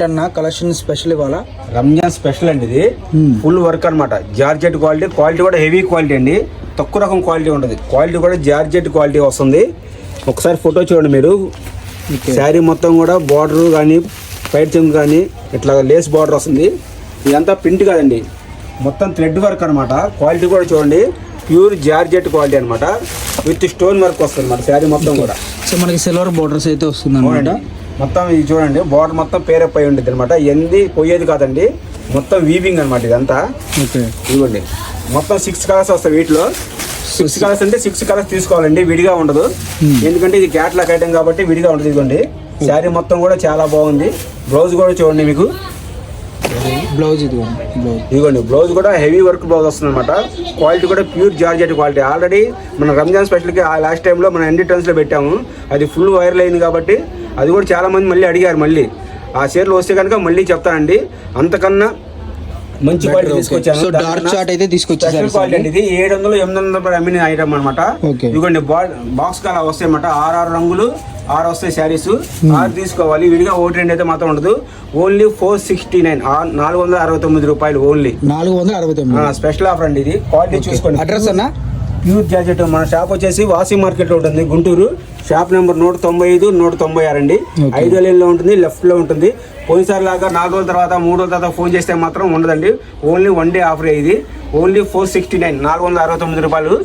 అన్న collection special ఇవాళ Ramzan special అండి. ఇది ఫుల్ వర్క్ అనమాట. జార్జెట్ క్వాలిటీ కూడా హెవీ క్వాలిటీ అండి. తక్కువ రకం క్వాలిటీ ఉంటుంది. క్వాలిటీ కూడా జార్జెట్ క్వాలిటీ వస్తుంది. ఒకసారి ఫోటో చూడండి మీరు. శారీ మొత్తం కూడా బార్డర్ కానీ పైట్ చెంగు కానీ ఇట్లా లేస్ బార్డర్ వస్తుంది. ఇదంతా ప్రింట్ కాదండి, మొత్తం థ్రెడ్ వర్క్ అనమాట. క్వాలిటీ కూడా చూడండి, ప్యూర్ జార్జెట్ క్వాలిటీ అనమాట. విత్ స్టోన్ వర్క్ వస్తుంది అనమాట శారీ మొత్తం కూడా. సో మనకి సిల్వర్ బోర్డర్స్ అయితే వస్తుంది అనమాట. మొత్తం ఇది చూడండి, బార్డర్ మొత్తం పేరప్ అయి ఉంటుంది అనమాట. ఎంది పోయేది కాదండి, మొత్తం వీవింగ్ అనమాట ఇదంతా. ఇవ్వండి, మొత్తం 6 కలర్స్ వస్తాయి వీటిలో. 6 కలర్స్ అంటే 6 కలర్స్ తీసుకోవాలండి, విడిగా ఉండదు. ఎందుకంటే ఇది క్యాట్లాగ్ ఐటమ్ కాబట్టి విడిగా ఉంటుంది. ఇదిగోండి, శారీ మొత్తం కూడా చాలా బాగుంది. బ్లౌజ్ కూడా చూడండి మీకు. బ్లౌజ్ ఇదిగోండి, బ్లౌజ్ కూడా హెవీ వర్క్ బ్లౌజ్ వస్తుంది అనమాట. క్వాలిటీ కూడా ప్యూర్ జార్జెట్ క్వాలిటీ. ఆల్రెడీ మన రంజాన్ స్పెషల్కి ఆ లాస్ట్ టైంలో మన ఎన్డీ ట్రెండ్స్లో పెట్టాము. అది ఫుల్ వైరల్ అయింది కాబట్టి అది కూడా చాలా మంది మళ్ళీ అడిగారు. మళ్ళీ ఆ చీరలు వస్తే కనుక మళ్ళీ చెప్తానండి. అంతకన్నా మంచి క్వాలిటీ తీసుకొచ్చాను. డార్క్ చార్ట్ అయితే తీసుకొచ్చాను. క్వాలిటీ అండి. ఇది 700-800 అమ్మిన ఐటమ్ అనమాట. ఇదిగోండి, బాక్స్ కలా వస్తాయి అన్నమాట. 6 రంగులు 6 వస్తాయి శారీస్. 6 తీసుకోవాలి. విడిగా 1-2 అయితే మాత్రం ఉండదు. ఓన్లీ 469, 469 రూపాయలు ఓన్లీ. 469 స్పెషల్ ఆఫర్ అండి ఇది. క్వాలిటీ చూసుకోండి. అడ్రస్ అన్న ప్యూర్ జార్జెట్. మన షాప్ వచ్చేసి వాసింగ్ మార్కెట్ లో ఉంటుంది, గుంటూరు. షాప్ నెంబర్ 195, 196 అండి. 5 లైన్లో ఉంటుంది, లెఫ్ట్ లో ఉంటుంది. పోయినసారి లాగా 4 రోజుల తర్వాత 3 రోజుల తర్వాత ఫోన్ చేస్తే మాత్రం ఉండదండి. ఓన్లీ 1 డే ఆఫర్ ఇది. ఓన్లీ 469, 469 రూపాయలు.